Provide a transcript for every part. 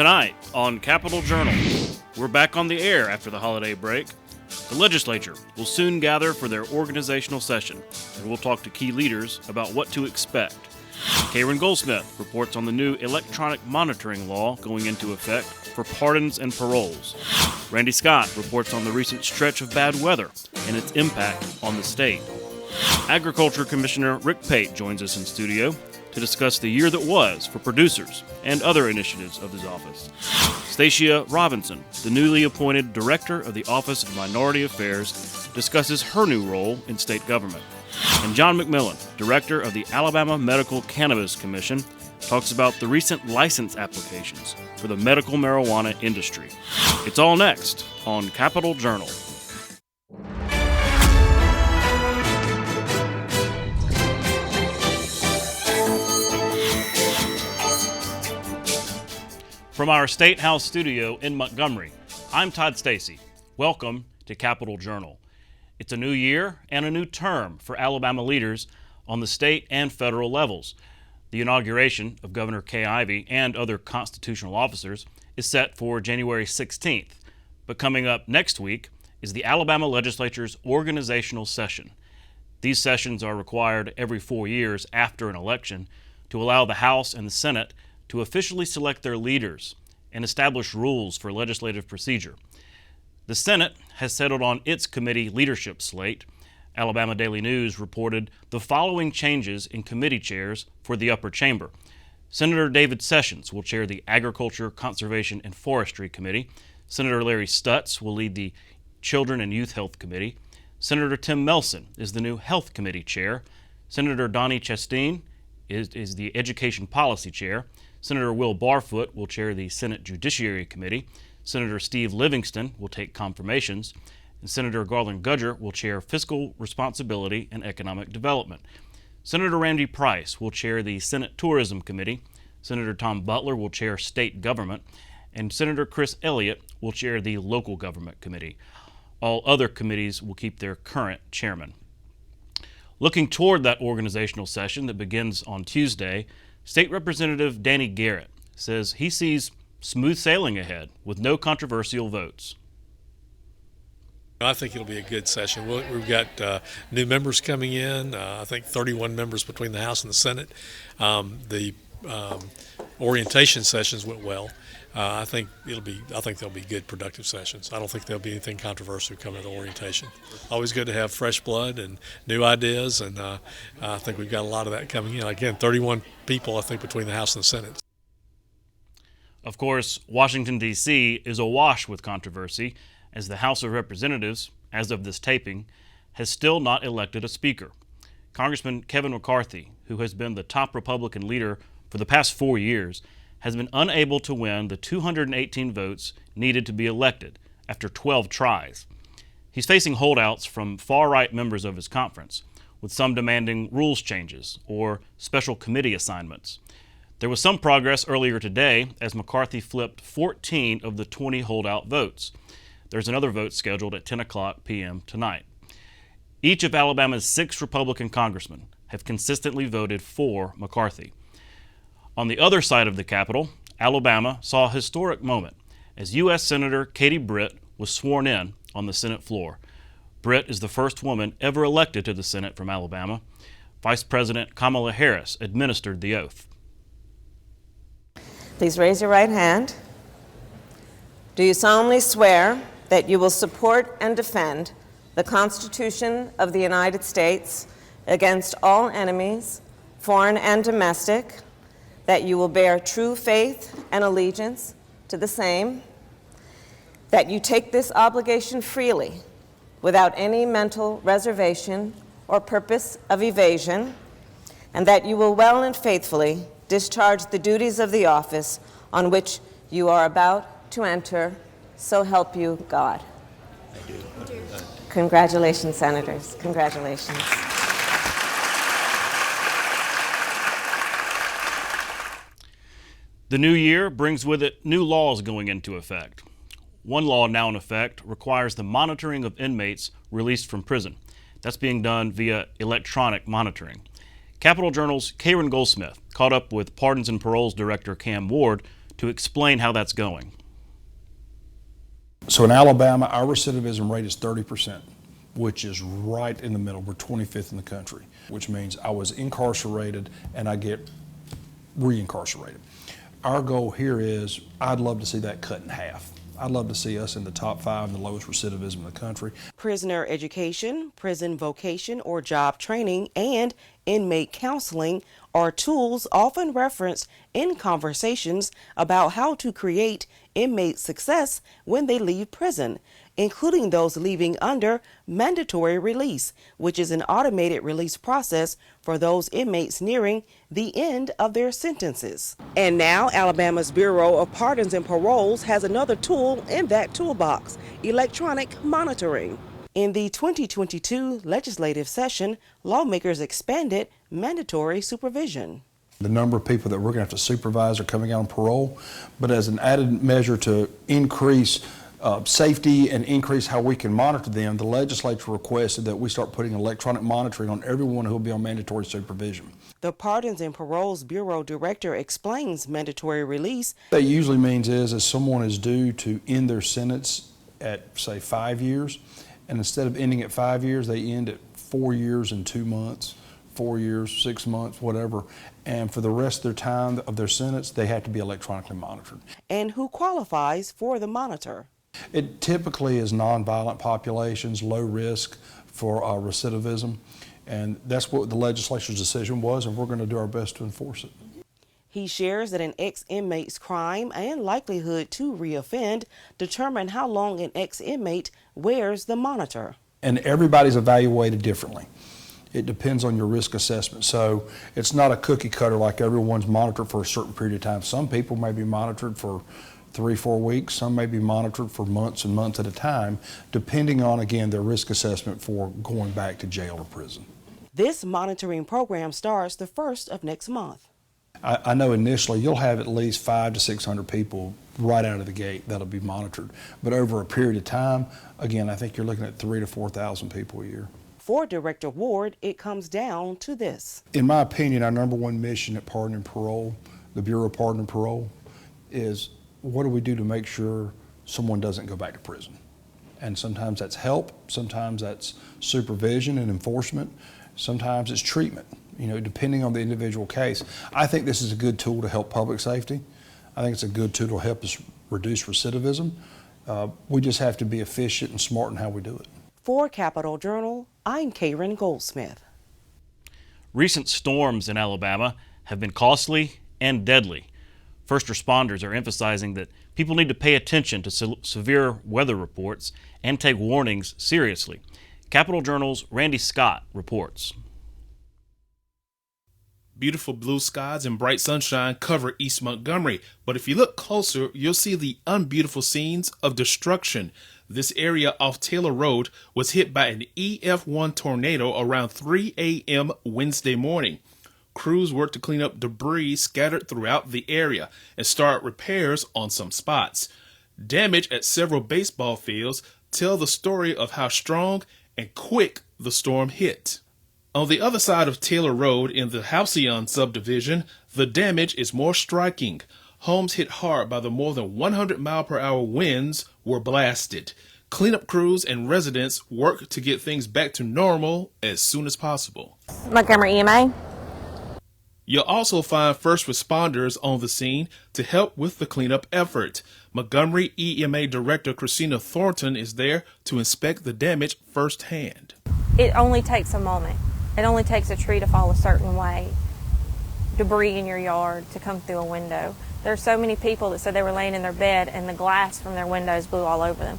Tonight on Capitol Journal, we're back on the air after the holiday break. The legislature will soon gather for their organizational session, and we'll talk to key leaders about what to expect. Karen Goldsmith reports on the new electronic monitoring law going into effect for pardons and paroles. Randy Scott reports on the recent stretch of bad weather and its impact on the state. Agriculture Commissioner Rick Pate joins us in studio to discuss the year that was for producers and other initiatives of his office. Stacia Robinson, the newly appointed Director of the Office of Minority Affairs, discusses her new role in state government. And John McMillan, Director of the Alabama Medical Cannabis Commission, talks about the recent license applications for the medical marijuana industry. It's all next on Capitol Journal. From our State House studio in Montgomery, I'm Todd Stacia. Welcome to Capitol Journal. It's a new year and a new term for Alabama leaders on the state and federal levels. The inauguration of Governor Kay Ivey and other constitutional officers is set for January 16th. But coming up next week is the Alabama Legislature's organizational session. These sessions are required every 4 years after an election to allow the House and the Senate to officially select their leaders and establish rules for legislative procedure. The Senate has settled on its committee leadership slate. Alabama Daily News reported the following changes in committee chairs for the upper chamber. Senator David Sessions will chair the Agriculture, Conservation, and Forestry Committee. Senator Larry Stutz will lead the Children and Youth Health Committee. Senator Tim Melson is the new Health Committee chair. Senator Donnie Chasteen is the Education Policy chair. Senator Will Barfoot will chair the Senate Judiciary Committee. Senator Steve Livingston will take confirmations. And Senator Garland Gudger will chair Fiscal Responsibility and Economic Development. Senator Randy Price will chair the Senate Tourism Committee. Senator Tom Butler will chair State Government. And Senator Chris Elliott will chair the Local Government Committee. All other committees will keep their current chairman. Looking toward that organizational session that begins on Tuesday, State Representative Danny Garrett says he sees smooth sailing ahead with no controversial votes. I think it'll be a good session. We've got new members coming in. I think 31 members between the House and the Senate. The orientation sessions went well. I think they'll be good, productive sessions. I don't think there'll be anything controversial coming to the orientation. Always good to have fresh blood and new ideas, and I think we've got a lot of that coming in. Again, 31 people, I think, between the House and the Senate. Of course, Washington, D.C. is awash with controversy, as the House of Representatives, as of this taping, has still not elected a speaker. Congressman Kevin McCarthy, who has been the top Republican leader for the past 4 years, has been unable to win the 218 votes needed to be elected after 12 tries. He's facing holdouts from far-right members of his conference, with some demanding rules changes or special committee assignments. There was some progress earlier today as McCarthy flipped 14 of the 20 holdout votes. There's another vote scheduled at 10 o'clock p.m. tonight. Each of Alabama's 6 Republican congressmen have consistently voted for McCarthy. On the other side of the Capitol, Alabama saw a historic moment as U.S. Senator Katie Britt was sworn in on the Senate floor. Britt is the first woman ever elected to the Senate from Alabama. Vice President Kamala Harris administered the oath. Please raise your right hand. Do you solemnly swear that you will support and defend the Constitution of the United States against all enemies, foreign and domestic, that you will bear true faith and allegiance to the same, that you take this obligation freely, without any mental reservation or purpose of evasion, and that you will well and faithfully discharge the duties of the office on which you are about to enter, so help you God. I do. Congratulations, Senators. Congratulations. The new year brings with it new laws going into effect. One law now in effect requires the monitoring of inmates released from prison. That's being done via electronic monitoring. Capitol Journal's Karen Goldsmith caught up with Pardons and Paroles Director Cam Ward to explain how that's going. So in Alabama, our recidivism rate is 30%, which is right in the middle. We're 25th in the country, which means I was incarcerated and I get reincarcerated. Our goal here is, I'd love to see that cut in half. I'd love to see us in the top 5 in the lowest recidivism in the country. Prisoner education, prison vocation or job training, and inmate counseling are tools often referenced in conversations about how to create inmate success when they leave prison, including those leaving under mandatory release, which is an automated release process for those inmates nearing the end of their sentences. And now Alabama's Bureau of Pardons and Paroles has another tool in that toolbox: electronic monitoring. In the 2022 legislative session, lawmakers expanded mandatory supervision. The number of people that we're going to have to supervise are coming out on parole, but as an added measure to increase safety and increase how we can monitor them, the legislature requested that we start putting electronic monitoring on everyone who will be on mandatory supervision. The Pardons and Paroles Bureau Director explains mandatory release. What that usually means is someone is due to end their sentence at, say, 5 years, and instead of ending at 5 years, they end at 4 years and 2 months, 4 years, 6 months, whatever. And for the rest of their time of their sentence, they have to be electronically monitored. And who qualifies for the monitor? It typically is nonviolent populations, low risk for recidivism, and that's what the legislature's decision was, and we're going to do our best to enforce it. He shares that an ex-inmate's crime and likelihood to reoffend determine how long an ex-inmate wears the monitor. And everybody's evaluated differently. It depends on your risk assessment. So it's not a cookie cutter like everyone's monitored for a certain period of time. Some people may be monitored for 3-4 weeks. Some may be monitored for months and months at a time, depending on, again, their risk assessment for going back to jail or prison. This monitoring program starts the 1st of next month. I know initially you'll have at least 500 to 600 people right out of the gate that'll be monitored. But over a period of time, again, I think you're looking at 3,000 to 4,000 people a year. For Director Ward, it comes down to this. In my opinion, our number one mission at Pardon and Parole, the Bureau of Pardon and Parole, is what do we do to make sure someone doesn't go back to prison? And sometimes that's help, sometimes that's supervision and enforcement, sometimes it's treatment, depending on the individual case. I think this is a good tool to help public safety. I think it's a good tool to help us reduce recidivism. We just have to be efficient and smart in how we do it. For Capitol Journal, I'm Karen Goldsmith. Recent storms in Alabama have been costly and deadly. First responders are emphasizing that people need to pay attention to severe weather reports and take warnings seriously. Capitol Journal's Randy Scott reports. Beautiful blue skies and bright sunshine cover East Montgomery, but if you look closer, you'll see the unbeautiful scenes of destruction. This area off Taylor Road was hit by an EF1 tornado around 3 a.m. Wednesday morning. Crews worked to clean up debris scattered throughout the area and start repairs on some spots. Damage at several baseball fields tell the story of how strong and quick the storm hit. On the other side of Taylor Road in the Halcyon subdivision, the damage is more striking. Homes hit hard by the more than 100-mile-per-hour winds were blasted. Cleanup crews and residents work to get things back to normal as soon as possible. Montgomery EMA. You'll also find first responders on the scene to help with the cleanup effort. Montgomery EMA Director Christina Thornton is there to inspect the damage firsthand. It only takes a moment. It only takes a tree to fall a certain way, debris in your yard to come through a window. There's so many people that said they were laying in their bed and the glass from their windows blew all over them.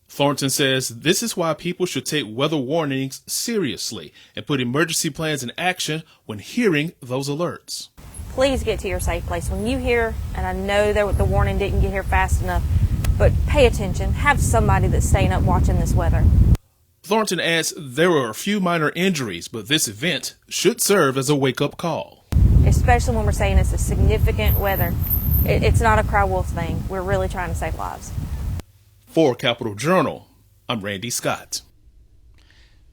Thornton says this is why people should take weather warnings seriously and put emergency plans in action when hearing those alerts. Please get to your safe place. When you hear, and I know that the warning didn't get here fast enough, but pay attention. Have somebody that's staying up watching this weather. Thornton adds there were a few minor injuries, but this event should serve as a wake-up call. Especially when we're saying it's a significant weather. It's not a cry wolf thing. We're really trying to save lives. For Capitol Journal, I'm Randy Scott.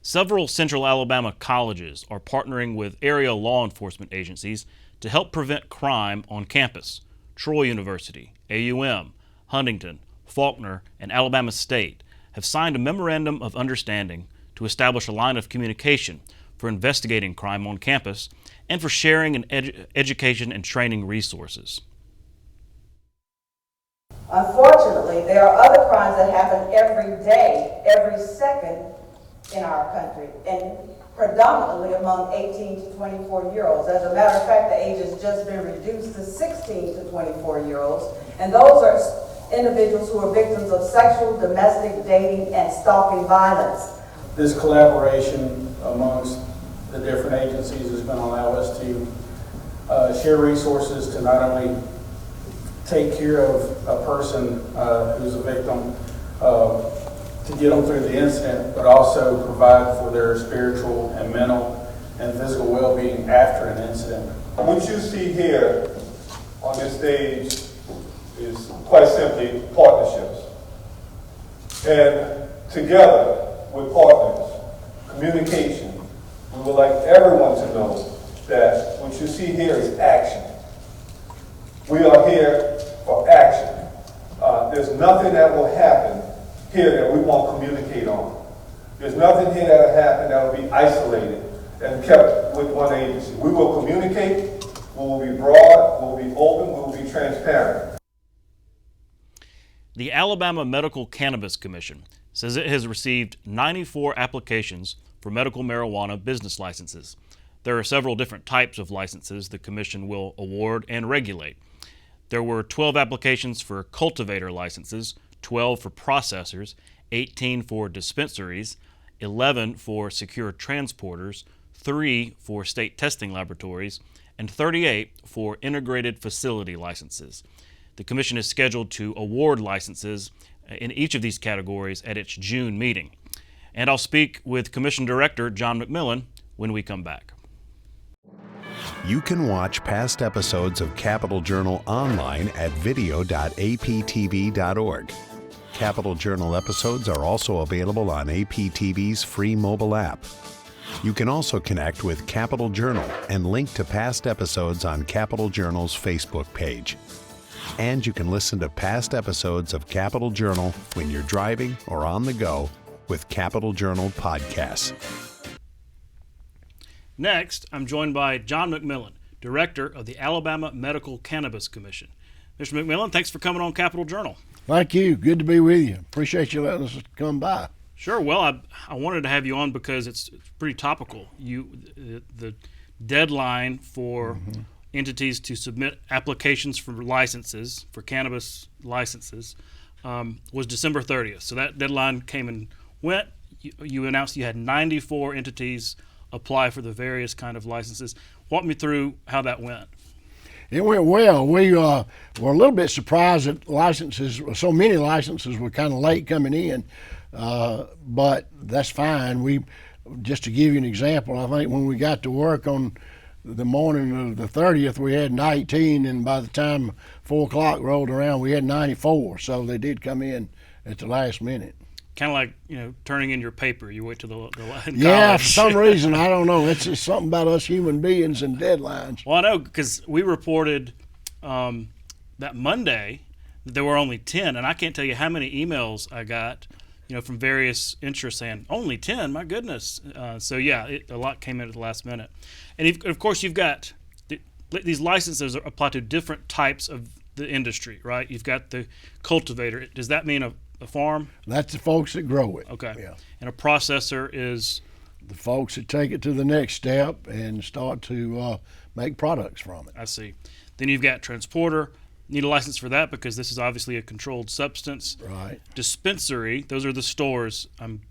Several Central Alabama colleges are partnering with area law enforcement agencies to help prevent crime on campus. Troy University, AUM, Huntington, Faulkner, and Alabama State have signed a memorandum of understanding to establish a line of communication for investigating crime on campus and for sharing education and training resources. Unfortunately, there are other crimes that happen every day, every second in our country, and predominantly among 18 to 24-year-olds. As a matter of fact, the age has just been reduced to 16 to 24-year-olds, and those are individuals who are victims of sexual, domestic, dating, and stalking violence. This collaboration amongst the different agencies is going to allow us to share resources to not only take care of a person who's a victim to get them through the incident, but also provide for their spiritual and mental and physical well-being after an incident. What you see here on this stage is quite simply partnerships. And together with partners, communication, we would like everyone to know that what you see here is action. We are here for action. There's nothing that will happen here that we won't communicate on. There's nothing here that will happen that will be isolated and kept with one agency. We will communicate, we will be broad, we will be open, we will be transparent. The Alabama Medical Cannabis Commission says it has received 94 applications for medical marijuana business licenses. There are several different types of licenses the commission will award and regulate. There were 12 applications for cultivator licenses, 12 for processors, 18 for dispensaries, 11 for secure transporters, 3 for state testing laboratories, and 38 for integrated facility licenses. The commission is scheduled to award licenses in each of these categories at its June meeting. And I'll speak with Commission Director John McMillan when we come back. You can watch past episodes of Capital Journal online at video.aptv.org. Capital Journal episodes are also available on APTV's free mobile app. You can also connect with Capital Journal and link to past episodes on Capital Journal's Facebook page. And you can listen to past episodes of Capital Journal when you're driving or on the go with Capital Journal podcasts. Next, I'm joined by John McMillan, Director of the Alabama Medical Cannabis Commission. Mr. McMillan, thanks for coming on Capital Journal. Thank you. Good to be with you. Appreciate you letting us come by. Sure. Well, I wanted to have you on because it's pretty topical. The deadline for entities to submit applications for licenses, for cannabis licenses, was December 30th. So that deadline came and went. You announced you had 94 entities apply for the various kind of licenses. Walk me through how that went. It went well. We were a little bit surprised that so many licenses were kind of late coming in, but that's fine. Just to give you an example, I think when we got to work on the morning of the 30th, we had 19, and by the time 4 o'clock rolled around, we had 94. So they did come in at the last minute. Kind of like, turning in your paper. You wait to the yeah, for some reason, I don't know. It's just something about us human beings and deadlines. Well, I know, because we reported that Monday that there were only 10, and I can't tell you how many emails I got, from various interests saying, only 10, my goodness. So, yeah, a lot came in at the last minute. And, of course, you've got these licenses apply to different types of the industry, right? You've got the cultivator. Does that mean a farm? That's the folks that grow it. Okay. Yeah. And a processor is? The folks that take it to the next step and start to make products from it. I see. Then you've got transporter. Need a license for that because this is obviously a controlled substance. Right. Dispensary, those are the stores, I'm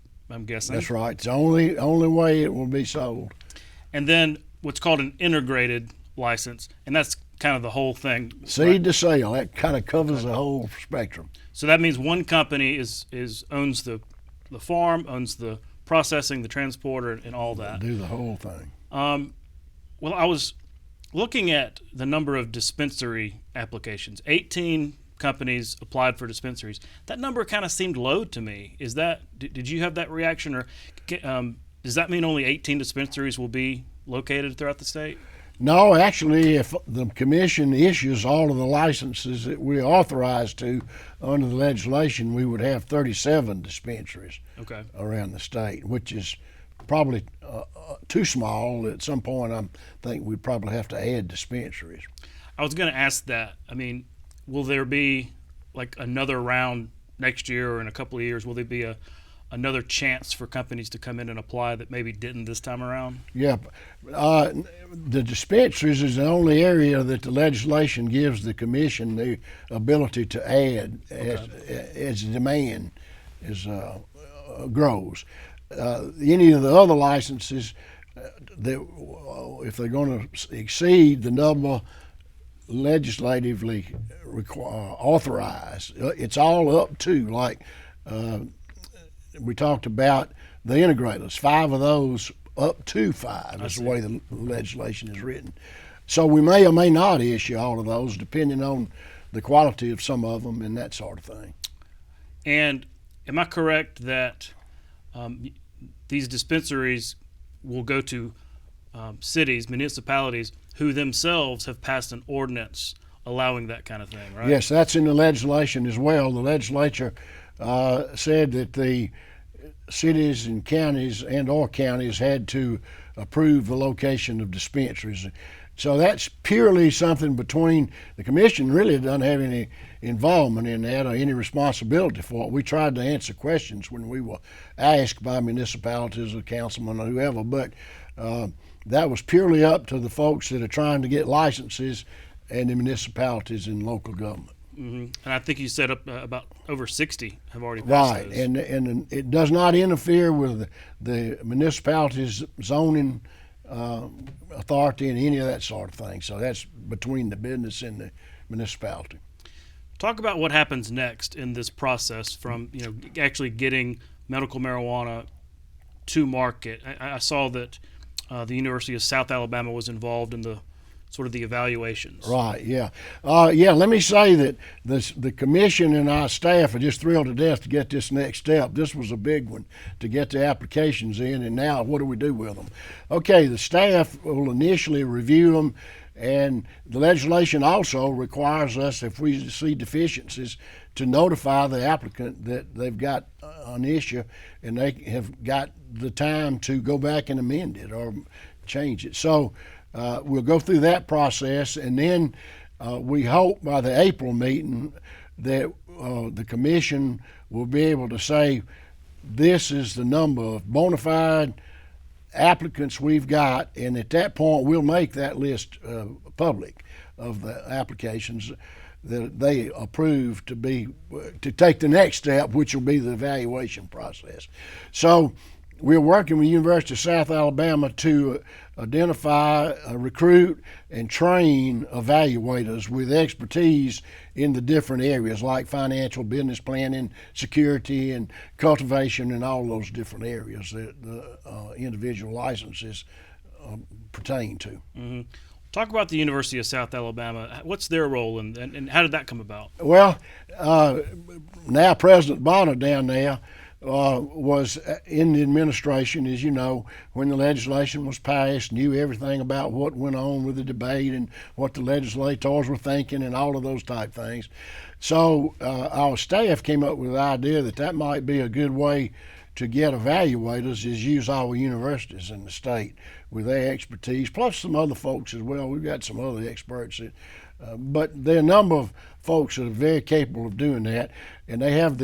guessing. That's right. It's the only way it will be sold. And then what's called an integrated license, and that's kind of the whole thing. Seed to sale, that kind of covers the whole spectrum. So that means one company owns the farm, owns the processing, the transporter, and all that. Do the whole thing. Well, I was looking at the number of dispensary applications. 18 companies applied for dispensaries. That number kind of seemed low to me. Did you have that reaction, or does that mean only 18 dispensaries will be located throughout the state? No, actually, if the commission issues all of the licenses that we're authorized to under the legislation, we would have 37 dispensaries around the state, which is probably too small. At some point, I think we'd probably have to add dispensaries. I was going to ask that. I mean, will there be like another round next year or in a couple of years? Will there be another chance for companies to come in and apply that maybe didn't this time around? Yeah. The dispensaries is the only area that the legislation gives the commission the ability to add as demand grows. Any of the other licenses, if they're going to exceed the number legislatively authorized, it's all up to, like we talked about the integrators, 5 of those up to 5 is the way the legislation is written. So we may or may not issue all of those depending on the quality of some of them and that sort of thing. And am I correct that these dispensaries will go to cities, municipalities, who themselves have passed an ordinance allowing that kind of thing, right? Yes, that's in the legislation as well. The legislature said that the cities and counties or counties had to approve the location of dispensaries. So that's purely something between the commission. Really doesn't have any involvement in that or any responsibility for it. We tried to answer questions when we were asked by municipalities or councilmen or whoever, but that was purely up to the folks that are trying to get licenses and the municipalities and local government. Mm-hmm. And I think you said about over 60 have already passed Right, those. and it does not interfere with the municipality's zoning authority and any of that sort of thing. So that's between the business and the municipality. Talk about what happens next in this process from actually getting medical marijuana to market. I saw that the University of South Alabama was involved in the sort of the evaluations. Right, yeah. Let me say that the commission and our staff are just thrilled to death to get this next step. This was a big one to get the applications in, and now what do we do with them? Okay, the staff will initially review them, and the legislation also requires us, if we see deficiencies, to notify the applicant that they've got an issue and they have got the time to go back and amend it or change it. So we'll go through that process, and then we hope by the April meeting that the commission will be able to say this is the number of bona fide applicants we've got, and at that point we'll make that list public of the applications that they approve to take the next step, which will be the evaluation process. So we're working with the University of South Alabama to identify, recruit, and train evaluators with expertise in the different areas like financial, business planning, security, and cultivation, and all those different areas that the individual licenses pertain to. Mm-hmm. Talk about the University of South Alabama. What's their role, and how did that come about? Well, now President Bonner down there was in the administration, as you know, when the legislation was passed, knew everything about what went on with the debate and what the legislators were thinking and all of those type things. So our staff came up with the idea that might be a good way to get evaluators is use our universities in the state with their expertise, plus some other folks as well. We've got some other experts, but there are a number of folks that are very capable of doing that, and they have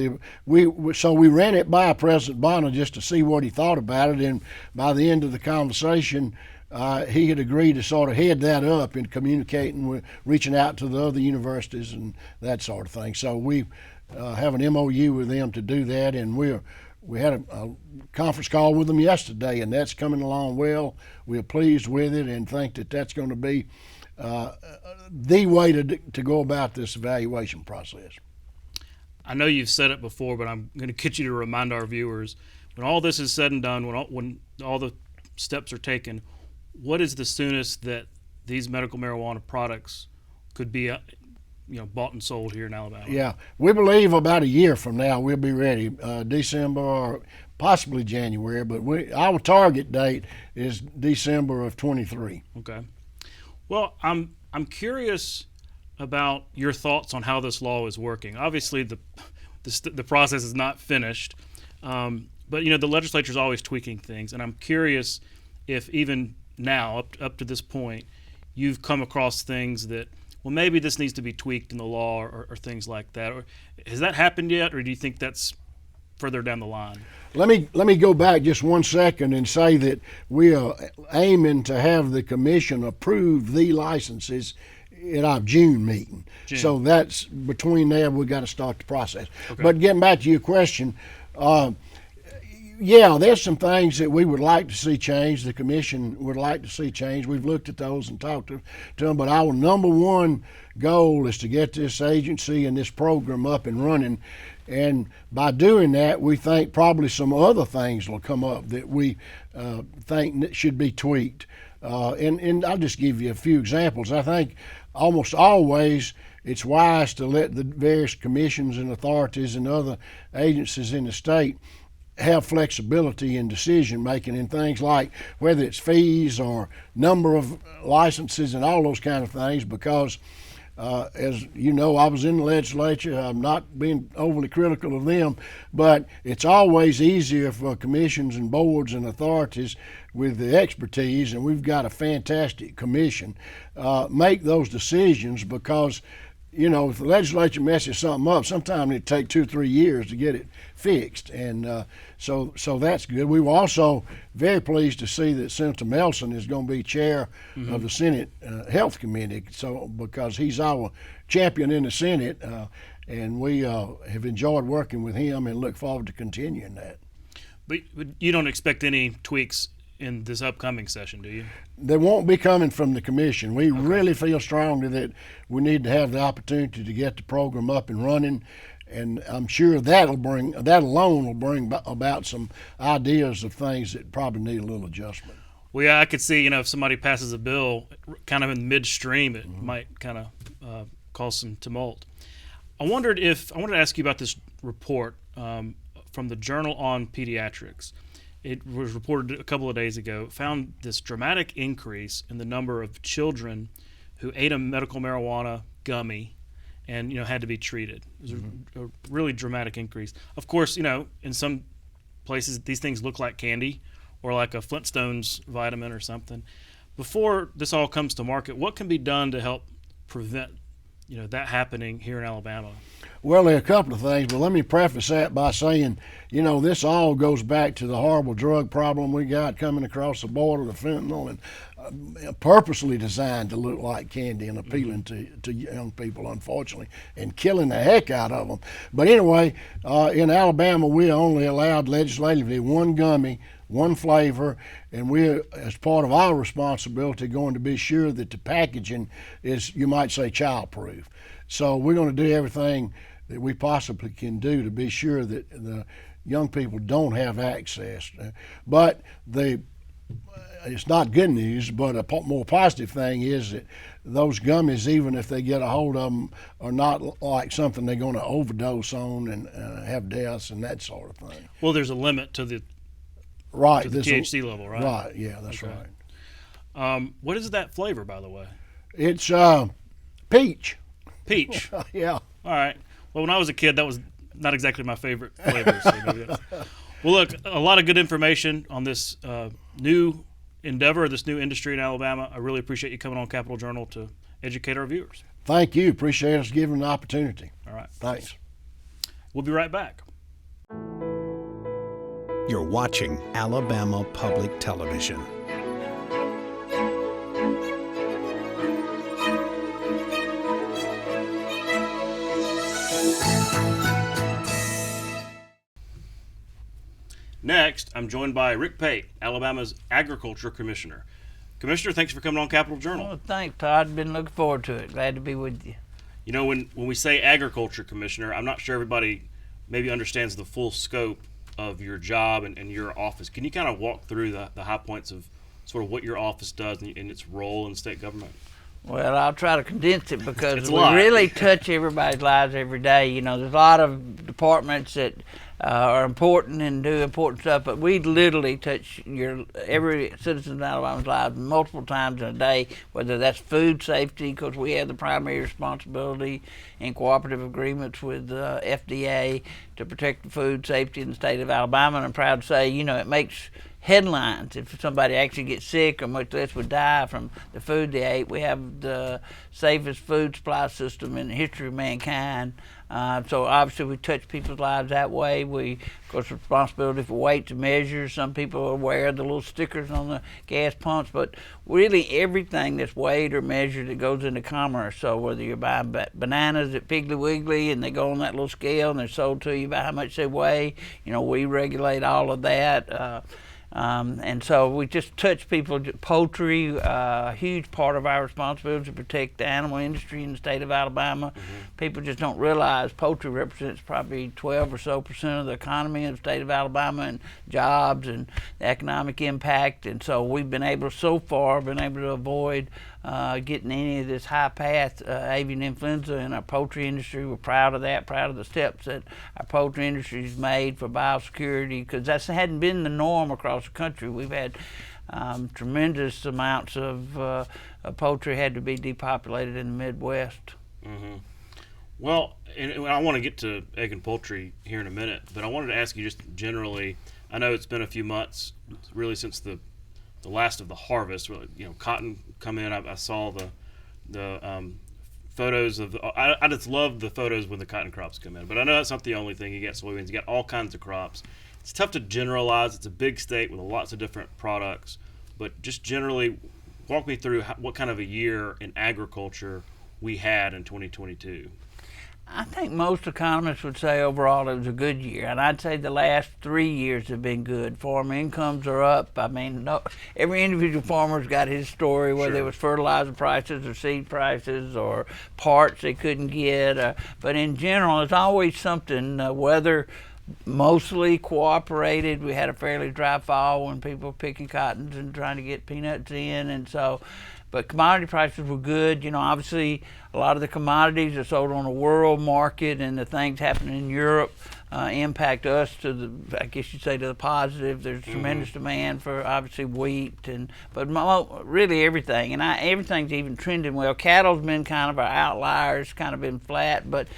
so we ran it by President Bonner just to see what he thought about it, and by the end of the conversation, he had agreed to sort of head that up in communicating with, reaching out to the other universities and that sort of thing. So we have an MOU with them to do that, and we had a conference call with them yesterday, and that's coming along well. We're pleased with it and think that that's going to be the way to go about this evaluation process. I know you've said it before, but I'm going to get you to remind our viewers, when all this is said and done, when all the steps are taken, what is the soonest that these medical marijuana products could be bought and sold here in Alabama? Yeah, we believe about a year from now we'll be ready, December or possibly January, but our target date is December of 23. Okay. Well, I'm curious about your thoughts on how this law is working. Obviously, the process is not finished, but the legislature is always tweaking things, and I'm curious if even now, up to this point, you've come across things that, well, maybe this needs to be tweaked in the law or things like that. Or has that happened yet, or do you think that's further down the line? Let me go back just 1 second and say that we are aiming to have the commission approve the licenses at our June meeting. So that's between there, we got to start the process. Okay. But getting back to your question, yeah, there's some things that we would like to see changed. The commission would like to see changed. We've looked at those and talked to them, but our number one goal is to get this agency and this program up and running. And by doing that, we think probably some other things will come up that we think should be tweaked. And I'll just give you a few examples. I think almost always it's wise to let the various commissions and authorities and other agencies in the state have flexibility in decision making in things like whether it's fees or number of licenses and all those kind of things, because as you know, I was in the legislature. I'm not being overly critical of them, but it's always easier for commissions and boards and authorities with the expertise, and we've got a fantastic commission, make those decisions, because if the legislature messes something up, sometimes it takes 2 or 3 years to get it fixed, and so that's good. We were also very pleased to see that Senator Melson is going to be chair of the Senate Health Committee, so because he's our champion in the Senate, and we have enjoyed working with him and look forward to continuing that. But you don't expect any tweaks in this upcoming session, do you? They won't be coming from the commission. We really feel strongly that we need to have the opportunity to get the program up and running, and I'm sure that alone will bring about some ideas of things that probably need a little adjustment. Well, yeah, I could see, if somebody passes a bill kind of in midstream, it might kind of cause some tumult. I wanted to ask you about this report from the Journal on Pediatrics. It was reported a couple of days ago, found this dramatic increase in the number of children who ate a medical marijuana gummy and had to be treated. It was a really dramatic increase. Of course, in some places these things look like candy or like a Flintstones vitamin or something. Before this all comes to market, what can be done to help prevent that happening here in Alabama? Well, there are a couple of things, but let me preface that by saying, this all goes back to the horrible drug problem we got coming across the border, the fentanyl, and purposely designed to look like candy and appealing to young people, unfortunately, and killing the heck out of them. But anyway, in Alabama, we only allowed legislatively one gummy, one flavor, and we're, as part of our responsibility, going to be sure that the packaging is, you might say, child-proof. So we're going to do everything that we possibly can do to be sure that the young people don't have access. But it's not good news, but a more positive thing is that those gummies, even if they get a hold of them, are not like something they're going to overdose on and have deaths and that sort of thing. Well, there's a limit to the THC level, right? Right, yeah, that's okay. right. What is that flavor, by the way? It's peach. Peach? Yeah. All right. Well, when I was a kid, that was not exactly my favorite flavor. So well, look, a lot of good information on this new endeavor, this new industry in Alabama. I really appreciate you coming on Capital Journal to educate our viewers. Thank you. Appreciate us giving the opportunity. All right. Thanks. We'll be right back. You're watching Alabama Public Television. Next, I'm joined by Rick Pate, Alabama's Agriculture Commissioner. Commissioner, thanks for coming on Capital Journal. Well, thanks, Todd. Been looking forward to it. Glad to be with you. When we say Agriculture Commissioner, I'm not sure everybody maybe understands the full scope of your job and your office. Can you kind of walk through the high points of sort of what your office does and its role in state government? Well, I'll try to condense it because It's a we lot. really touch everybody's lives every day. You know, there's a lot of departments that are important and do important stuff, but we literally touch every citizen in Alabama's lives multiple times in a day, whether that's food safety, because we have the primary responsibility in cooperative agreements with FDA to protect the food safety in the state of Alabama. And I'm proud to say, you know, it makes headlines if somebody actually gets sick or much less would die from the food they ate. We have the safest food supply system in the history of mankind. So obviously we touch people's lives that way. We, of course, responsibility for weights and measures. Some people are aware of the little stickers on the gas pumps, but really everything that's weighed or measured that goes into commerce. So whether you're buying bananas at Piggly Wiggly and they go on that little scale and they're sold to you by how much they weigh, you know, we regulate all of that. And so we just touch people. Poultry, a huge part of our responsibility to protect the animal industry in the state of Alabama. People just don't realize poultry represents probably 12% or so of the economy of the state of Alabama and jobs and the economic impact. And so we've been able to avoid getting any of this high-path avian influenza in our poultry industry. We're proud of that, proud of the steps that our poultry industry has made for biosecurity, because that hadn't been the norm across the country. We've had tremendous amounts of poultry had to be depopulated in the Midwest. Well, and I want to get to egg and poultry here in a minute, but I wanted to ask you just generally, I know it's been a few months really since the last of the harvest. You know, cotton come in. I saw the photos of I just love the photos when the cotton crops come in, but I know that's not the only thing. You get soybeans, you got all kinds of crops. It's tough to generalize. It's a big state with lots of different products, but just generally walk me through what kind of a year in agriculture we had in 2022. I think most economists would say overall it was a good year, and I'd say the last 3 years have been good. Farm incomes are up. I mean, every individual farmer's got his story, whether it was fertilizer prices or seed prices or parts they couldn't get. But in general, it's always something. Weather mostly cooperated. We had a fairly dry fall when people were picking cottons and trying to get peanuts in, and so. But commodity prices were good. You know, obviously a lot of the commodities are sold on the world market, and the things happening in Europe impact us to the, I guess you'd say, to the positive. There's tremendous demand for obviously wheat, but really everything, and everything's even trending well. Cattle's been kind of our outliers, kind of been flat, but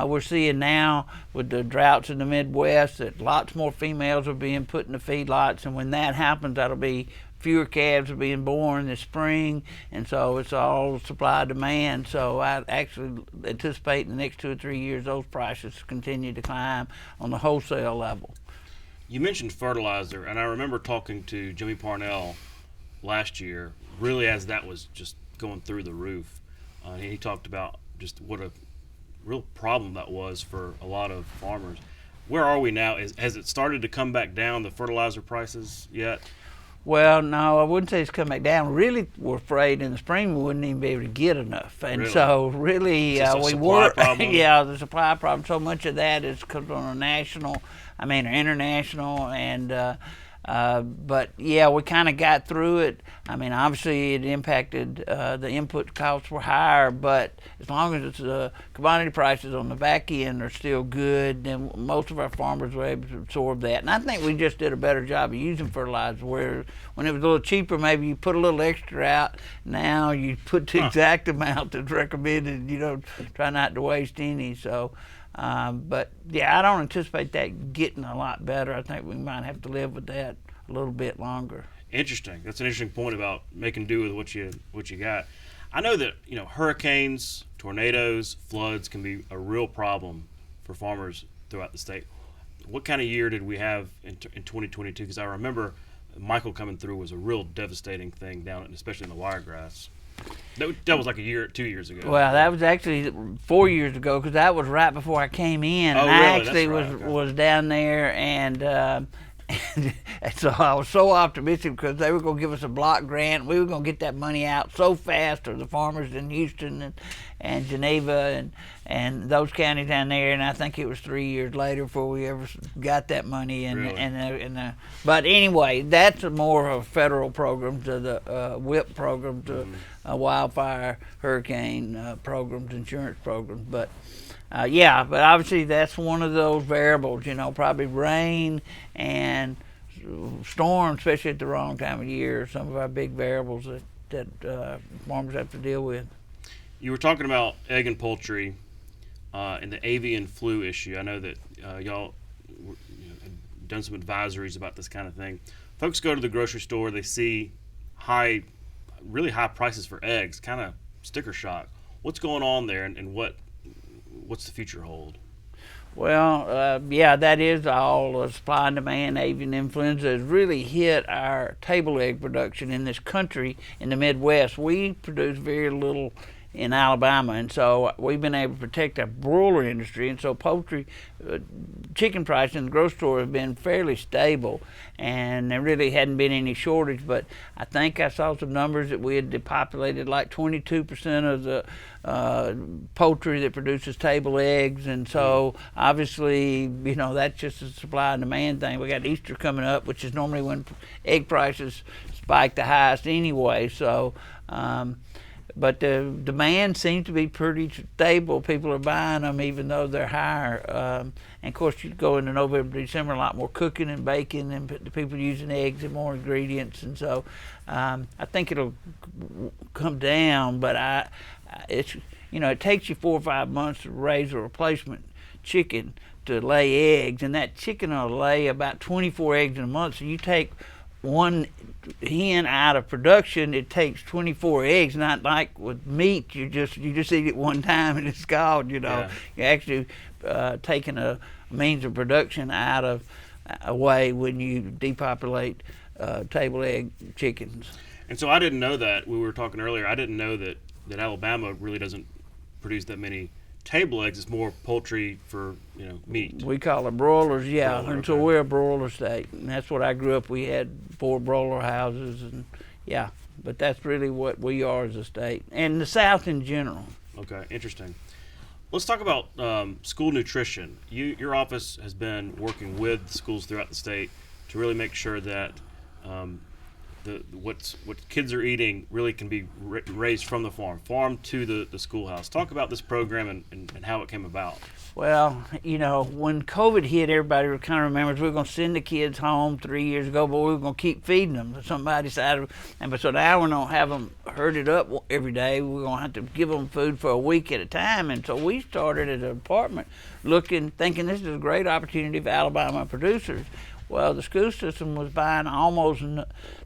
we're seeing now with the droughts in the Midwest that lots more females are being put in the feedlots, and when that happens, that'll be fewer calves are being born this spring, and so it's all supply demand. So I actually anticipate in the next 2 or 3 years those prices continue to climb on the wholesale level. You mentioned fertilizer, and I remember talking to Jimmy Parnell last year, really as that was just going through the roof. He talked about just what a real problem that was for a lot of farmers. Where are we now? Has it started to come back down, the fertilizer prices yet? Well, no, I wouldn't say it's come back down. Really, we're afraid in the spring we wouldn't even be able to get enough, and so really we were. Yeah, the supply problem. So much of that is because on a national, or international, and but yeah, we kind of got through it. I mean, obviously it impacted the input costs were higher, but as long as it's commodity prices on the back end are still good, then most of our farmers were able to absorb that. And I think we just did a better job of using fertilizer. Where when it was a little cheaper, maybe you put a little extra out. Now you put the exact amount that's recommended. You know, try not to waste any. So. But yeah, I don't anticipate that getting a lot better. I think we might have to live with that a little bit longer. Interesting. That's an interesting point about making do with what you got. I know that hurricanes, tornadoes, floods can be a real problem for farmers throughout the state. What kind of year did we have in 2022? Because I remember Michael coming through was a real devastating thing down, especially in the wiregrass. That was like 2 years ago. Well, that was actually 4 years ago, because that was right before I came in. Oh, and really? I actually That's right. was down there, and And so I was so optimistic because they were going to give us a block grant. We were going to get that money out so fast, or the farmers in Houston and Geneva and those counties down there. And I think it was 3 years later before we ever got that money. Really? But anyway, that's more of a federal program to the WHIP program, to wildfire, hurricane programs, insurance programs. But but obviously that's one of those variables, probably rain and storms, especially at the wrong time of year, some of our big variables that farmers have to deal with. You were talking about egg and poultry and the avian flu issue. I know that y'all have done some advisories about this kind of thing. Folks go to the grocery store, they see really high prices for eggs, kind of sticker shock. What's going on there, and what's the future hold? Well, that is all supply and demand. Avian influenza has really hit our table egg production in this country, in the Midwest. We produce very little in Alabama, and so we've been able to protect our broiler industry, and so poultry, chicken prices in the grocery store have been fairly stable, and there really hadn't been any shortage. But I think I saw some numbers that we had depopulated like 22% of the poultry that produces table eggs, and so obviously that's just a supply and demand thing. We got Easter coming up, which is normally when egg prices spike the highest anyway, so but the demand seems to be pretty stable. People are buying them even though they're higher. And of course, you go into November, December, a lot more cooking and baking, and the people using eggs and more ingredients. And so I think it'll come down, but it takes you 4 or 5 months to raise a replacement chicken to lay eggs, and that chicken will lay about 24 eggs in a month. So you take one hen out of production, it takes 24 eggs. Not like with meat, you just eat it one time and it's gone. You're actually taking a means of production away when you depopulate table egg chickens. And so I didn't know that. We were talking earlier. I didn't know that Alabama really doesn't produce that many table eggs. It's more poultry for meat. We call it broilers, and so okay. we're a broiler state, and that's what I grew up. We had 4 broiler houses, and but that's really what we are as a state, and the South in general. Okay, interesting. Let's talk about school nutrition. Your office has been working with schools throughout the state to really make sure that what kids are eating really can be raised from the farm to the schoolhouse. Talk about this program and how it came about. Well, when COVID hit, everybody kind of remembers we were going to send the kids home 3 years ago, but we were going to keep feeding them. Somebody decided, so now we're going to have them herded up every day. We're going to have to give them food for a week at a time. And so we started at a department thinking this is a great opportunity for Alabama producers. Well, the school system was buying almost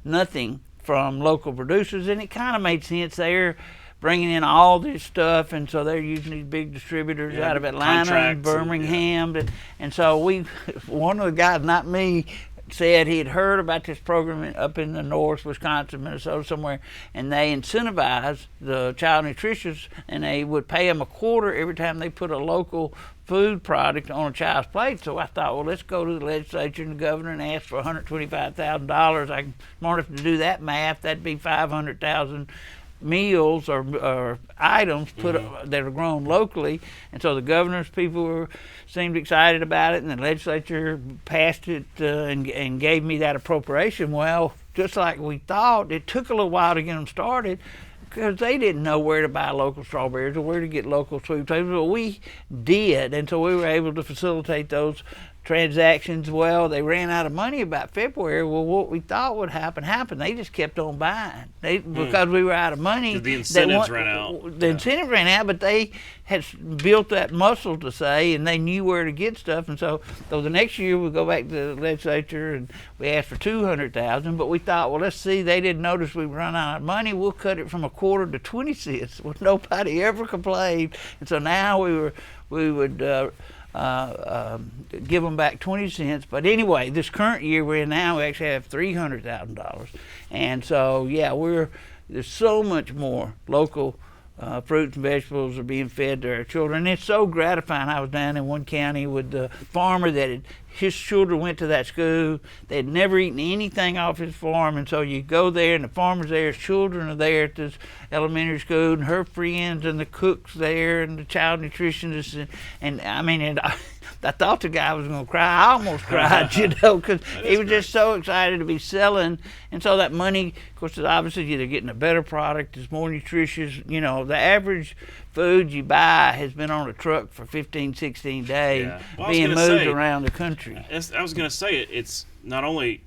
nothing from local producers, and it kind of made sense. They're bringing in all this stuff, and so they're using these big distributors out of Atlanta and Birmingham. And so one of the guys, not me, said he had heard about this program up in the north, Wisconsin, Minnesota, somewhere, and they incentivized the child nutritionists, and they would pay them a quarter every time they put a local food product on a child's plate. So I thought, well, let's go to the legislature and the governor and ask for $125,000. I'm smart enough to do that math. That'd be 500,000 meals or items that are grown locally. And so the governor's people seemed excited about it, and the legislature passed it and gave me that appropriation. Well, just like we thought, it took a little while to get them started because they didn't know where to buy local strawberries or where to get local sweet potatoes. But we did, and so we were able to facilitate those transactions. Well, they ran out of money about February. Well, what we thought would happen. They just kept on buying. Because we were out of money. The incentives ran out. The incentives ran out, but they had built that muscle to say, and they knew where to get stuff. And so the next year we go back to the legislature and we asked for $200,000. But we thought, well, let's see. They didn't notice we run out of money. We'll cut it from a quarter to 20 cents. Well, nobody ever complained. And so now we would give them back 20 cents. But anyway, this current year we're in now, we actually have $300,000. And so, there's so much more local fruits and vegetables are being fed to our children. And it's so gratifying. I was down in one county with the farmer that his children went to that school. They'd never eaten anything off his farm, and so you go there, and the farmer's there, his children are there at this elementary school, and her friends, and the cook's there, and the child nutritionists, and I mean, I thought the guy was going to cry. I almost cried, because he was just so excited to be selling. And so that money, of course, obviously they're getting a better product. It's more nutritious. The average food you buy has been on a truck for 15, 16 days, being moved around the country. I was going to say, it's not only,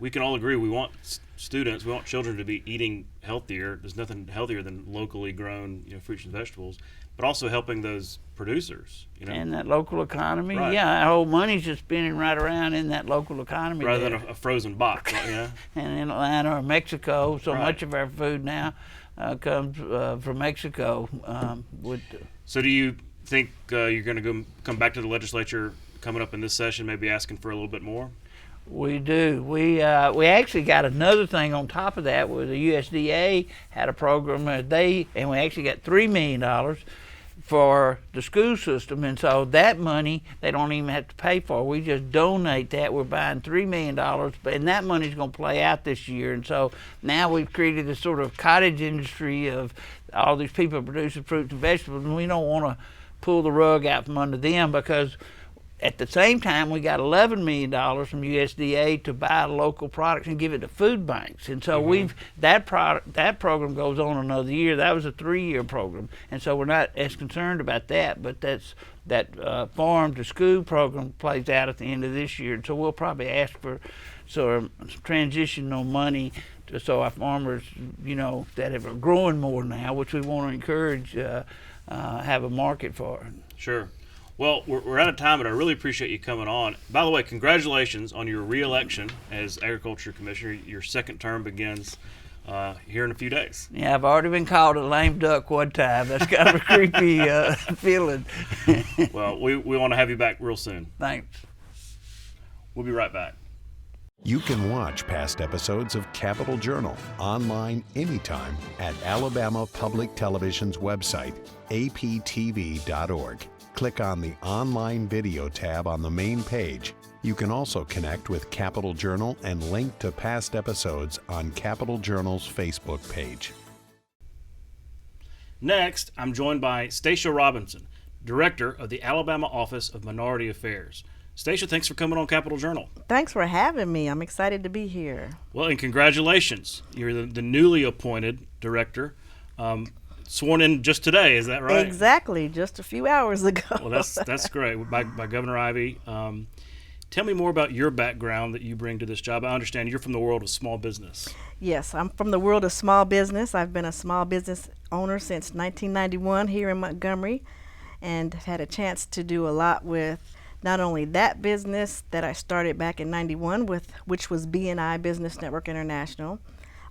we can all agree we want students, we want children to be eating healthier. There's nothing healthier than locally grown fruits and vegetables, but also helping those producers, and that local economy. Right. Yeah, our whole money's just spinning right around in that local economy rather than a frozen box. And in Atlanta or Mexico, so much of our food now comes from Mexico. So do you think you're going to come back to the legislature coming up in this session, maybe asking for a little bit more? We do. We actually got another thing on top of that, where the USDA had a program and we actually got $3 million for the school system, and so that money they don't even have to pay for. We just donate that. We're buying $3 million, and that money's going to play out this year. And so now we've created this sort of cottage industry of all these people producing fruits and vegetables, and we don't want to pull the rug out from under them, because at the same time, we got $11 million from USDA to buy local products and give it to food banks. And so that program goes on another year. That was a 3-year program, and so we're not as concerned about that. But that farm to school program plays out at the end of this year. So we'll probably ask for some transitional money so our farmers, that are growing more now, which we want to encourage, have a market for. Sure. Well, we're out of time, but I really appreciate you coming on. By the way, congratulations on your re-election as Agriculture Commissioner. Your second term begins here in a few days. Yeah, I've already been called a lame duck one time. That's kind of a creepy feeling. Well, we want to have you back real soon. Thanks. We'll be right back. You can watch past episodes of Capitol Journal online anytime at Alabama Public Television's website, aptv.org. Click on the Online Video tab on the main page. You can also connect with Capitol Journal and link to past episodes on Capitol Journal's Facebook page. Next, I'm joined by Stacia Robinson, Director of the Alabama Office of Minority Affairs. Stacia, thanks for coming on Capitol Journal. Thanks for having me. I'm excited to be here. Well, and congratulations. You're the newly appointed director. Sworn in just today, is that right? Exactly, just a few hours ago. Well, that's great, by Governor Ivey. Tell me more about your background that you bring to this job. I understand you're from the world of small business. Yes, I'm from the world of small business. I've been a small business owner since 1991 here in Montgomery, and had a chance to do a lot with not only that business that I started back in 91 with, which was B&I Business Network International.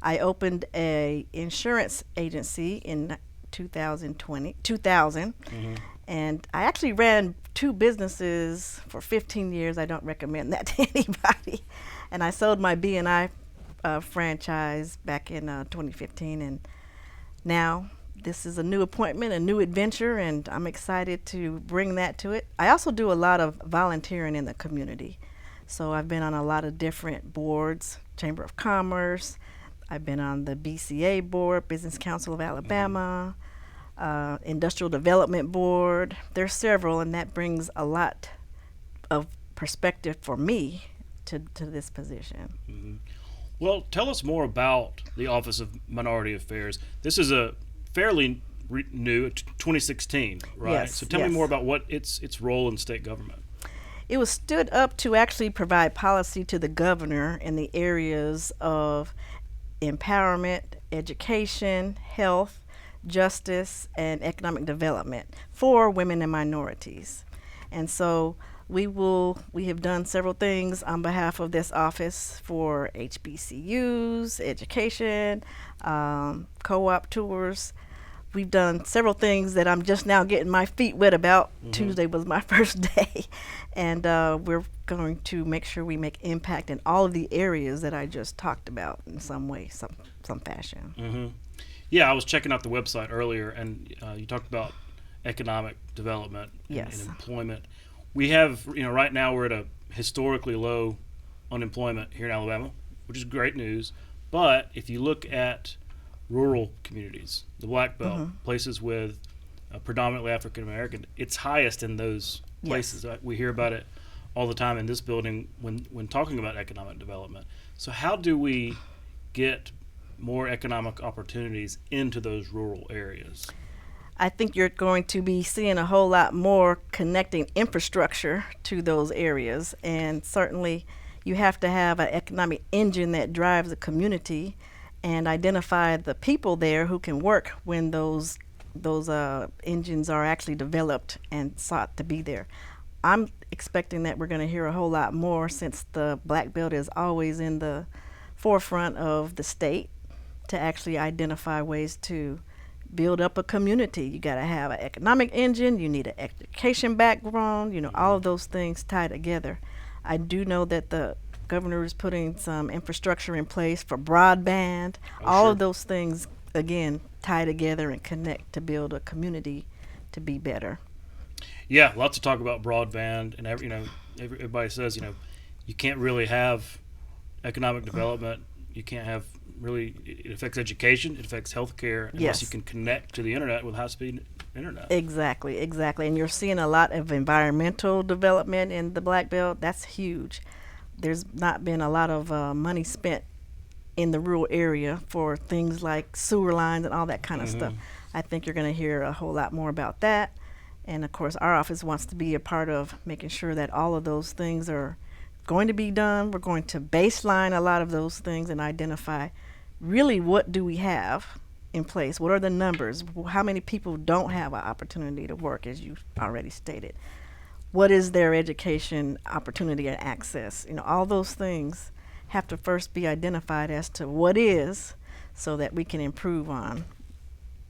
I opened a insurance agency in 2000, and I actually ran 2 businesses for 15 years. I don't recommend that to anybody. And I sold my B&I franchise back in 2015, and now this is a new appointment, a new adventure, and I'm excited to bring that to it. I also do a lot of volunteering in the community. So I've been on a lot of different boards, Chamber of Commerce, I've been on the BCA board, Business Council of Alabama, Industrial Development Board. There's several, and that brings a lot of perspective for me to this position. Mm-hmm. Well, tell us more about the Office of Minority Affairs. This is a fairly new, 2016, right? Yes, so tell me more about what its role in state government. It was stood up to actually provide policy to the governor in the areas of empowerment, education, health, justice, and economic development for women and minorities. And so we have done several things on behalf of this office for HBCUs, education, co-op tours. We've done several things that I'm just now getting my feet wet about. Mm-hmm. Tuesday was my first day. And we're going to make sure we make impact in all of the areas that I just talked about in some way, some fashion. Mm-hmm. Yeah, I was checking out the website earlier, and you talked about economic development Yes. and employment. We have, right now we're at a historically low unemployment here in Alabama, which is great news. But if you look at rural communities, the Black Belt, places with predominantly African American, it's highest in those places. We hear about it all the time in this building when talking about economic development. So how do we get more economic opportunities into those rural areas? I think you're going to be seeing a whole lot more connecting infrastructure to those areas, and certainly you have to have an economic engine that drives a community and identify the people there who can work when those engines are actually developed and sought to be there. I'm expecting that we're going to hear a whole lot more, since the Black Belt is always in the forefront of the state, to actually identify ways to build up a community. You got to have an economic engine, you need an education background, all of those things tie together. I do know that the governor is putting some infrastructure in place for broadband. All of those things, again, tie together and connect to build a community to be better. Yeah, lots to talk about broadband, and everybody says you can't really have economic development. You can't have really. It affects education. It affects healthcare unless you can connect to the internet with high-speed internet. Exactly, and you're seeing a lot of environmental development in the Black Belt. That's huge. There's not been a lot of money spent in the rural area for things like sewer lines and all that kind of stuff. I think you're going to hear a whole lot more about that. And of course, our office wants to be a part of making sure that all of those things are going to be done. We're going to baseline a lot of those things and identify really what do we have in place. What are the numbers? How many people don't have an opportunity to work, as you already stated? What is their education opportunity and access? All those things have to first be identified as to what is, so that we can improve on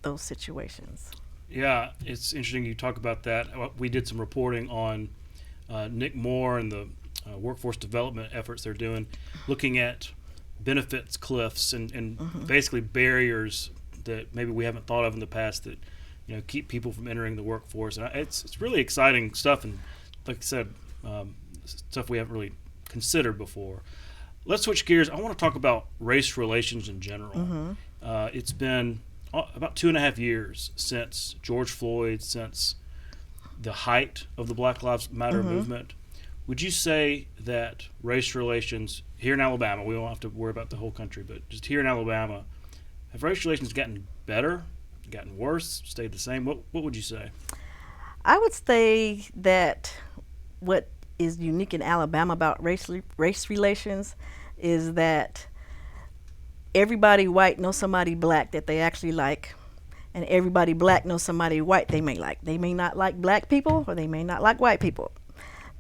those situations. Yeah, it's interesting you talk about that. We did some reporting on Nick Moore and the workforce development efforts they're doing, looking at benefits cliffs and basically barriers that maybe we haven't thought of in the past that keep people from entering the workforce. And it's really exciting stuff, and like I said, stuff we haven't really considered before. Let's switch gears. I want to talk about race relations in general. It's been about 2.5 years since George Floyd, since the height of the Black Lives Matter movement. Would you say that race relations here in Alabama, we don't have to worry about the whole country, but just here in Alabama, have race relations gotten better, gotten worse, stayed the same? What would you say? I would say that what is unique in Alabama about race relations is that everybody white knows somebody black that they actually like, and everybody black knows somebody white they may like. They may not like black people, or they may not like white people.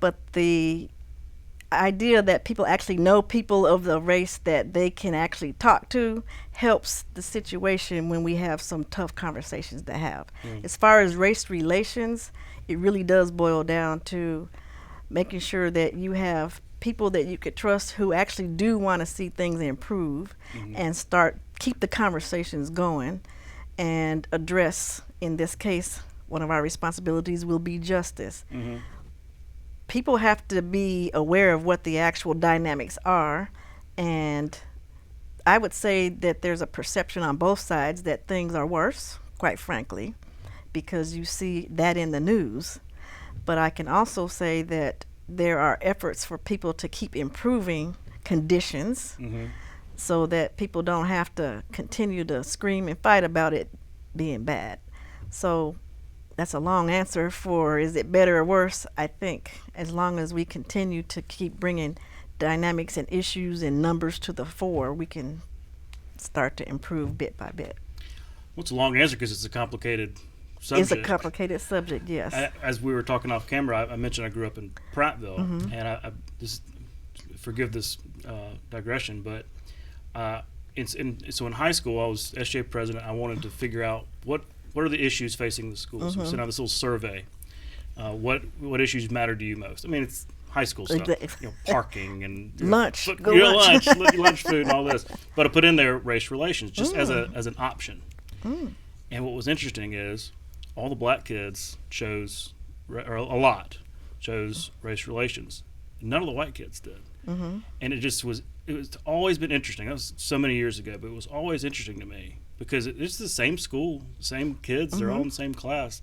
But the idea that people actually know people of the race that they can actually talk to helps the situation when we have some tough conversations to have. As far as race relations, it really does boil down to making sure that you have people that you could trust who actually do want to see things improve and keep the conversations going and address, in this case, one of our responsibilities will be justice. People have to be aware of what the actual dynamics are, and I would say that there's a perception on both sides that things are worse, quite frankly, because you see that in the news. But I can also say that there are efforts for people to keep improving conditions so that people don't have to continue to scream and fight about it being bad. So that's a long answer for is it better or worse. I think as long as we continue to keep bringing dynamics and issues and numbers to the fore, we can start to improve bit by bit. Well, it's a long answer because it's a complicated subject. It's a complicated subject, yes. As we were talking off camera, I mentioned I grew up in Prattville, and I just forgive this digression, but so in high school, I was SJ president. I wanted to figure out what are the issues facing the schools. So we sent out this little survey. What issues matter to you most? I mean, it's high school stuff, parking and lunch, lunch food, and all this. But I put in there race relations just as an option. And what was interesting is all the black kids chose, or a lot, chose race relations. None of the white kids did. And it was always been interesting. That was so many years ago, but it was always interesting to me because it's the same school, same kids, they're all in the same class,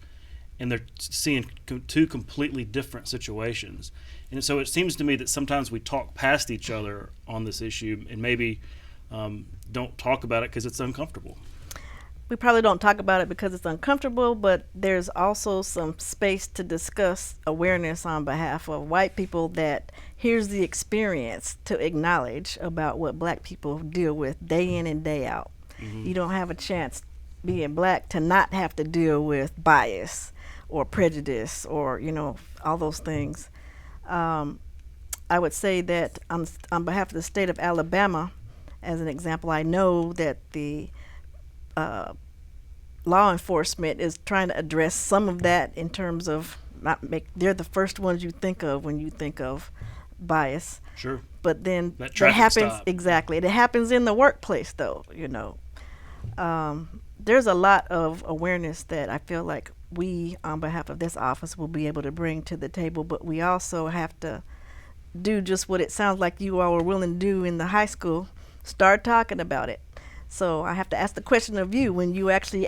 and they're seeing two completely different situations. And so it seems to me that sometimes we talk past each other on this issue and maybe don't talk about it because it's uncomfortable. We probably don't talk about it because it's uncomfortable, but there's also some space to discuss awareness on behalf of white people that here's the experience to acknowledge about what black people deal with day in and day out. You don't have a chance being black to not have to deal with bias or prejudice or, all those things. I would say that on behalf of the state of Alabama, as an example, I know that the law enforcement is trying to address some of that in terms of they're the first ones you think of when you think of bias. Sure. But then that happens stop. Exactly. It happens in the workplace, though. There's a lot of awareness that I feel like we, on behalf of this office, will be able to bring to the table. But we also have to do just what it sounds like you all were willing to do in the high school. Start talking about it. So I have to ask the question of you, when you actually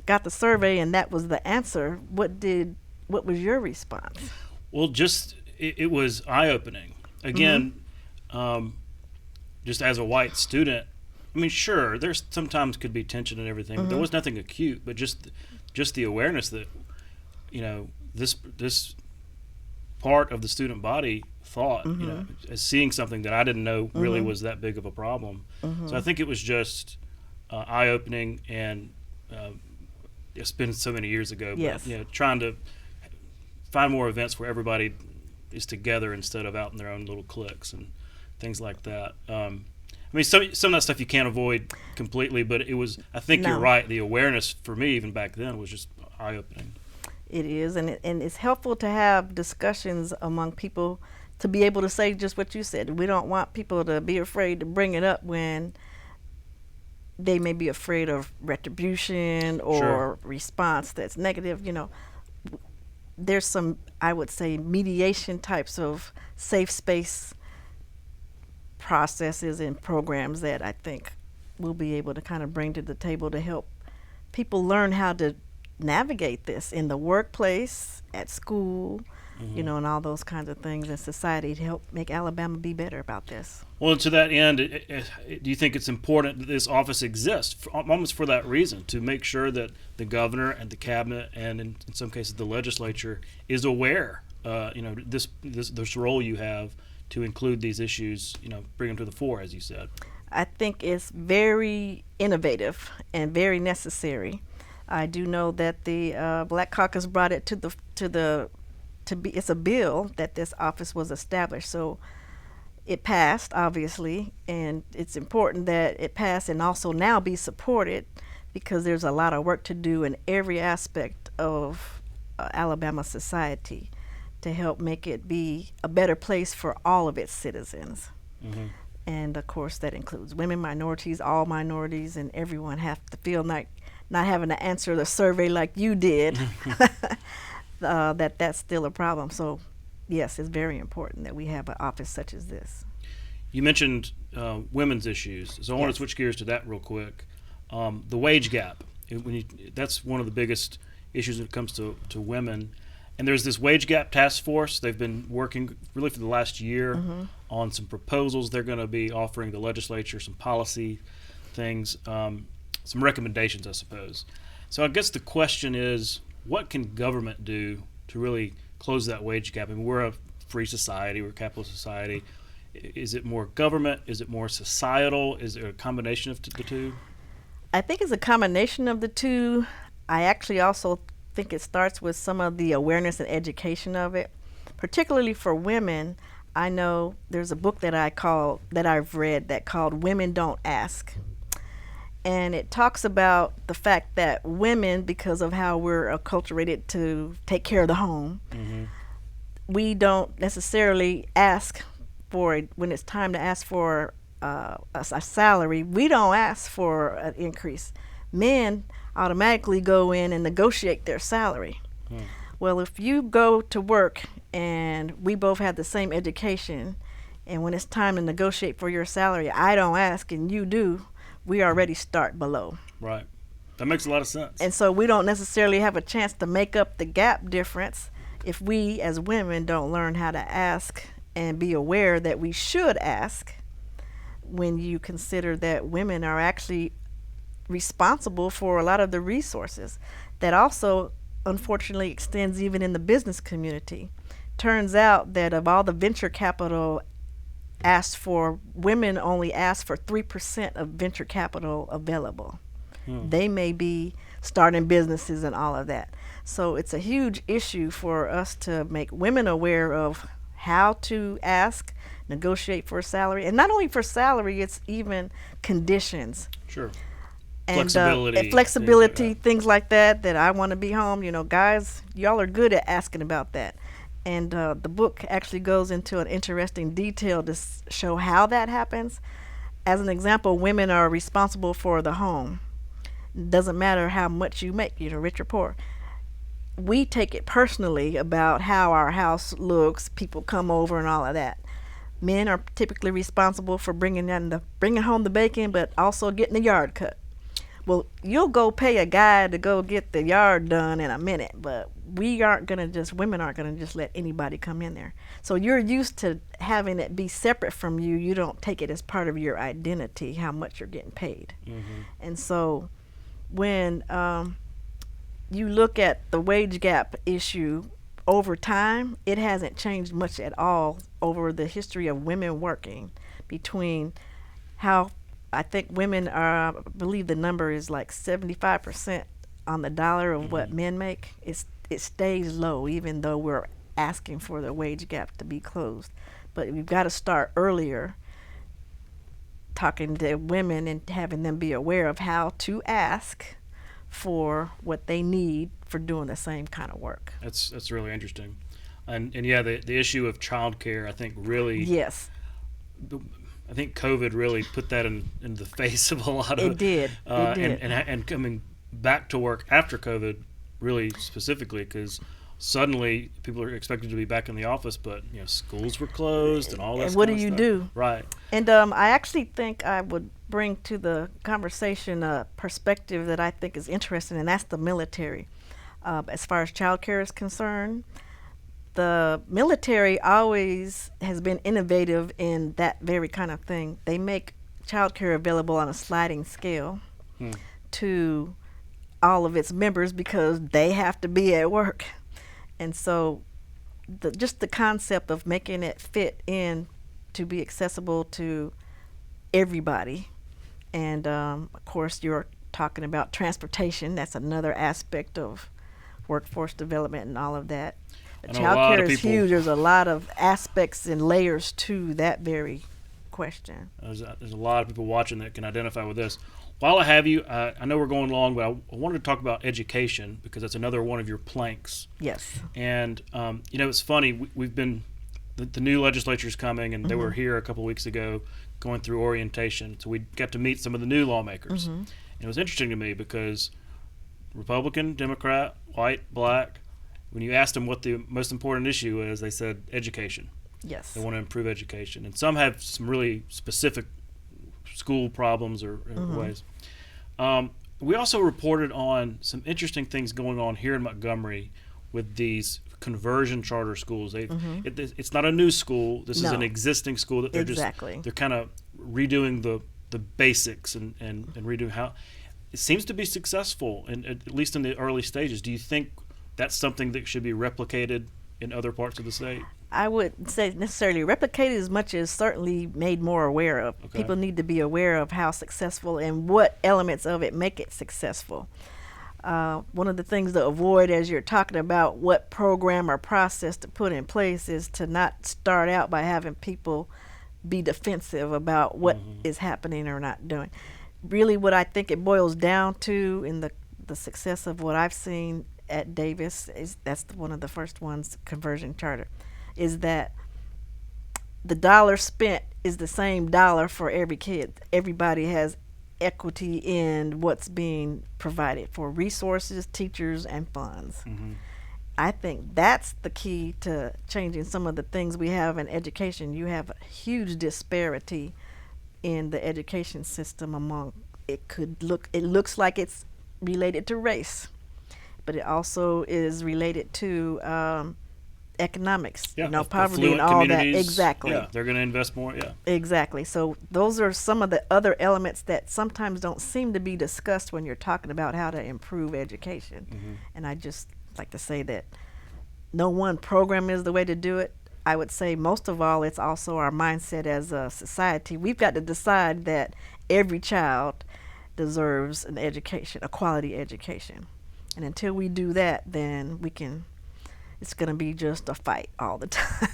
got the survey and that was the answer, what was your response? Well, it was eye-opening. Again, just as a white student, I mean, sure, there's sometimes could be tension and everything, but there was nothing acute, but just the awareness that, this part of the student body thought, as seeing something that I didn't know really was that big of a problem. So I think it was just eye-opening, and it's been so many years ago. Yes. But trying to find more events where everybody is together instead of out in their own little cliques and things like that. I mean, some of that stuff you can't avoid completely, but it was. I think you're right. The awareness for me, even back then, was just eye-opening. It is, and it's helpful to have discussions among people to be able to say just what you said. We don't want people to be afraid to bring it up when they may be afraid of retribution or response that's negative. There's some, I would say, mediation types of safe space processes and programs that I think we'll be able to kind of bring to the table to help people learn how to navigate this in the workplace, at school, and all those kinds of things in society to help make Alabama be better about this. Well, to that end, do you think it's important that this office exists, almost for that reason, to make sure that the governor and the cabinet and in some cases the legislature is aware, this role you have to include these issues, bring them to the fore, as you said? I think it's very innovative and very necessary. I do know that the Black Caucus brought it it's a bill that this office was established. So it passed, obviously, and it's important that it pass and also now be supported because there's a lot of work to do in every aspect of Alabama society to help make it be a better place for all of its citizens. And of course that includes women, minorities, all minorities, and everyone have to feel like not having to answer the survey like you did, that's still a problem. So yes, it's very important that we have an office such as this. You mentioned women's issues, so I want to switch gears to that real quick. The wage gap, that's one of the biggest issues when it comes to women. And there's this wage gap task force. They've been working really for the last year on some proposals. They're going to be offering the legislature some policy things, some recommendations, I suppose. So I guess the question is, what can government do to really close that wage gap? I mean, we're a free society, we're a capitalist society. Is it more government? Is it more societal? Is there a combination of the two? I think it's a combination of the two. I actually also think it starts with some of the awareness and education of it, particularly for women. I know there's a book that I've read that called Women Don't Ask. And it talks about the fact that women, because of how we're acculturated to take care of the home, we don't necessarily ask for it when it's time to ask for a salary. We don't ask for an increase. men automatically go in and negotiate their salary. Well, if you go to work and we both have the same education, and when it's time to negotiate for your salary, I don't ask and you do, we already start below. Right. That makes a lot of sense. And so we don't necessarily have a chance to make up the gap difference if we as women don't learn how to ask and be aware that we should ask, when you consider that women are actually responsible for a lot of the resources. That also unfortunately extends even in the business community. Turns out that of all the venture capital asked for, women only ask for 3% of venture capital available. They may be starting businesses and all of that. So it's a huge issue for us to make women aware of how to ask, negotiate for a salary, and not only for salary, it's even conditions. Sure. And Flexibility. Flexibility, things like that, that I want to be home. You know, guys, y'all are good at asking about that. And the book actually goes into an interesting detail to show how that happens. As an example, women are responsible for the home. Doesn't matter how much you make, you know, rich or poor. We take it personally about how our house looks, people come over and all of that. Men are typically responsible for bringing home the bacon, but also getting the yard cut. Well, you'll go pay a guy to go get the yard done in a minute, but women aren't going to just let anybody come in there. So you're used to having it be separate from you. You don't take it as part of your identity, how much you're getting paid. And so when you look at the wage gap issue over time, it hasn't changed much at all over the history of women working, between how I think women are, I believe the number is like 75% on the dollar of what men make. It stays low even though we're asking for the wage gap to be closed. But we've got to start earlier, talking to women and having them be aware of how to ask for what they need for doing the same kind of work. That's really interesting. And yeah, the issue of childcare, I think really, yes, I think COVID really put that in the face of a lot of it did. And coming back to work after COVID, really specifically, because suddenly people are expected to be back in the office, but you know, schools were closed and all that. And what do you do? Right. And I actually think I would bring to the conversation a perspective that I think is interesting, and that's the military. As far as childcare is concerned, the military always has been innovative in that very kind of thing. They make childcare available on a sliding scale to all of its members because they have to be at work. And so just the concept of making it fit in to be accessible to everybody. And of course, you're talking about transportation. That's another aspect of workforce development and all of that. Child care is huge. There's a lot of aspects and layers to that very question. There's a lot of people watching that can identify with this. While I have you, I know we're going long, but I wanted to talk about education because that's another one of your planks. Yes. And, you know, it's funny. We've been, the new legislature's coming, and they were here a couple of weeks ago going through orientation. So we got to meet some of the new lawmakers. And it was interesting to me because Republican, Democrat, white, black, when you asked them what the most important issue is, they said education. Yes. They want to improve education. And some have some really specific school problems or ways. We also reported on some interesting things going on here in Montgomery with these conversion charter schools. It's not a new school. This is an existing school that they're they're kind of redoing the basics and redoing how it seems to be successful, and at least in the early stages. Do you think that's something that should be replicated in other parts of the state? I wouldn't say necessarily replicated as much as certainly made more aware of. Okay. People need to be aware of how successful and what elements of it make it successful. One of the things to avoid as you're talking about what program or process to put in place is to not start out by having people be defensive about what is happening or not doing. Really what I think it boils down to in the success of what I've seen at Davis is that's one of the first ones, conversion charter, is that the dollar spent is the same dollar for every kid. Everybody has equity in what's being provided for resources, teachers, and funds. I think that's the key to changing some of the things we have in education. You have a huge disparity in the education system among, it looks like it's related to race, but it also is related to economics, poverty and all that. Exactly. Yeah, they're going to invest more. Yeah. Exactly. So those are some of the other elements that sometimes don't seem to be discussed when you're talking about how to improve education. And I just like to say that no one program is the way to do it. I would say most of all, it's also our mindset as a society. We've got to decide that every child deserves an education, a quality education. And until we do that, then it's going to be just a fight all the time.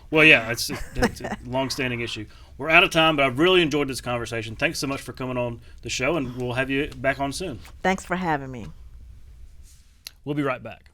Well, yeah, it's a long-standing issue. We're out of time, but I've really enjoyed this conversation. Thanks so much for coming on the show, and we'll have you back on soon. Thanks for having me. We'll be right back.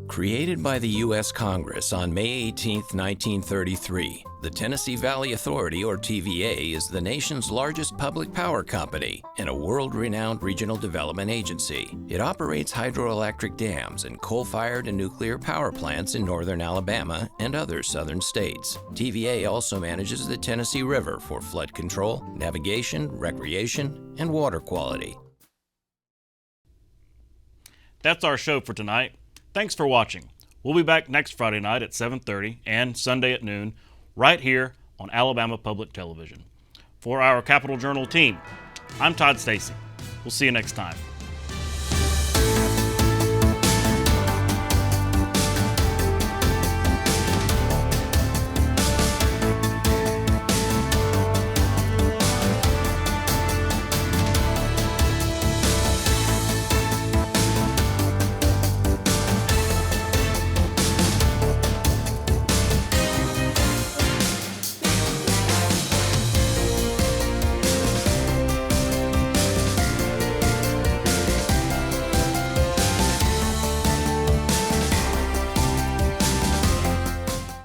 Created by the U.S. Congress on May 18, 1933, the Tennessee Valley Authority, or TVA, is the nation's largest public power company and a world-renowned regional development agency. It operates hydroelectric dams and coal-fired and nuclear power plants in northern Alabama and other southern states. TVA also manages the Tennessee River for flood control, navigation, recreation, and water quality. That's our show for tonight. Thanks for watching. We'll be back next Friday night at 7:30 and Sunday at noon, right here on Alabama Public Television. For our Capital Journal team, I'm Todd Stacy. We'll see you next time.